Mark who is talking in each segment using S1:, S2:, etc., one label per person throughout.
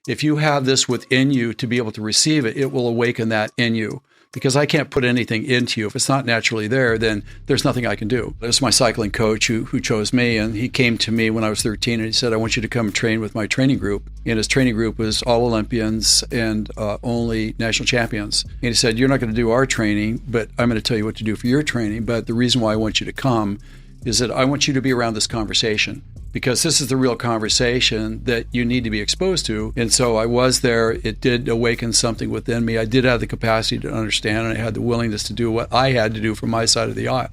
S1: If you have this within you to be able to receive it, it will awaken that in you. Because I can't put anything into you. If it's not naturally there, then there's nothing I can do. It was my cycling coach who chose me, and he came to me when I was 13, and he said, I want you to come train with my training group. And his training group was all Olympians and only national champions. And he said, you're not going to do our training, but I'm going to tell you what to do for your training. But the reason why I want you to come is that I want you to be around this conversation, because this is the real conversation that you need to be exposed to. And so I was there. It did awaken something within me. I did have the capacity to understand, and I had the willingness to do what I had to do from my side of the aisle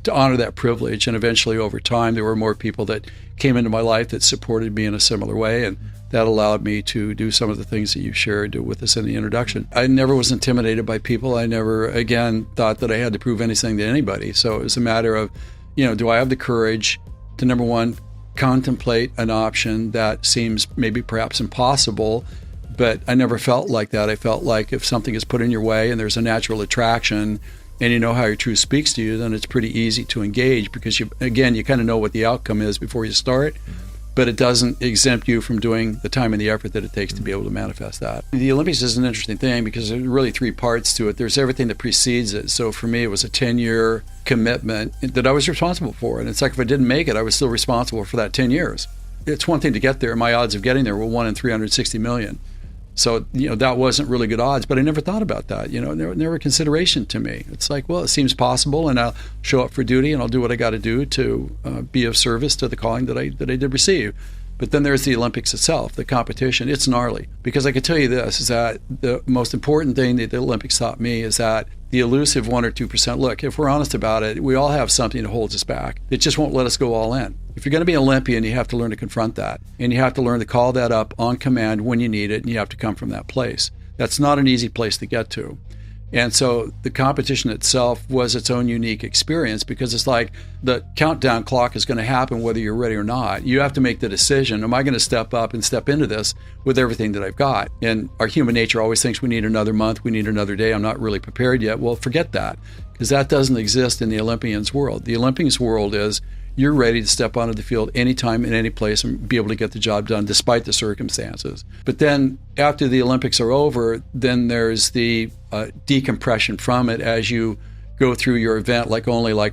S1: to honor that privilege. And eventually, over time, there were more people that came into my life that supported me in a similar way. And that allowed me to do some of the things that you shared with us in the introduction. I never was intimidated by people. I never, again, thought that I had to prove anything to anybody. So it was a matter of, do I have the courage to, number one, contemplate an option that seems maybe perhaps impossible, but I never felt like that. I felt like if something is put in your way and there's a natural attraction and you know how your truth speaks to you, then it's pretty easy to engage, because you kind of know what the outcome is before you start, but it doesn't exempt you from doing the time and the effort that it takes to be able to manifest that. The Olympics is an interesting thing because there's really three parts to it. There's everything that precedes it. So for me, it was a 10-year commitment that I was responsible for. And it's like if I didn't make it, I was still responsible for that 10 years. It's one thing to get there. My odds of getting there were 1 in 360 million. So, that wasn't really good odds, but I never thought about that. Never a consideration to me. It's like, well, it seems possible, and I'll show up for duty, and I'll do what I got to do to be of service to the calling that I did receive. But then there's the Olympics itself, the competition. It's gnarly, because I can tell you this, is that the most important thing that the Olympics taught me is that the elusive 1 or 2%, look, if we're honest about it, we all have something that holds us back. It just won't let us go all in. If you're going to be an Olympian, you have to learn to confront that. And you have to learn to call that up on command when you need it, and you have to come from that place. That's not an easy place to get to. And so the competition itself was its own unique experience, because it's like the countdown clock is going to happen whether you're ready or not. You have to make the decision, am I going to step up and step into this with everything that I've got? And our human nature always thinks we need another month, we need another day, I'm not really prepared yet. Well, forget that, because that doesn't exist in the Olympians' world. The Olympians' world is you're ready to step onto the field anytime, in any place, and be able to get the job done despite the circumstances. But then after the Olympics are over, then there's the decompression from it as you go through your event like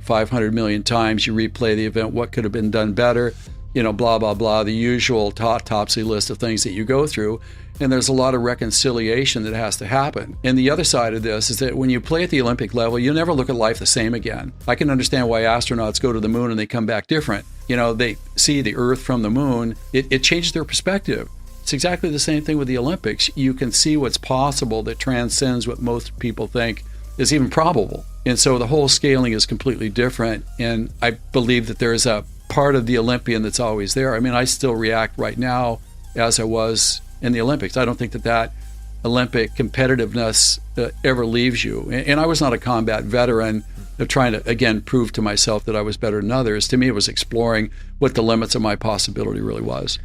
S1: 500 million times. You replay the event, what could have been done better, blah, blah, blah, the usual autopsy list of things that you go through. And there's a lot of reconciliation that has to happen. And the other side of this is that when you play at the Olympic level, you'll never look at life the same again. I can understand why astronauts go to the moon and they come back different. They see the Earth from the moon. It changes their perspective. It's exactly the same thing with the Olympics. You can see what's possible that transcends what most people think is even probable. And so the whole scaling is completely different. And I believe that there's a part of the Olympian that's always there. I mean, I still react right now as I was in the Olympics. I don't think that Olympic competitiveness ever leaves you. And I was not a combat veteran of trying to, again, prove to myself that I was better than others. To me, it was exploring what the limits of my possibility really was.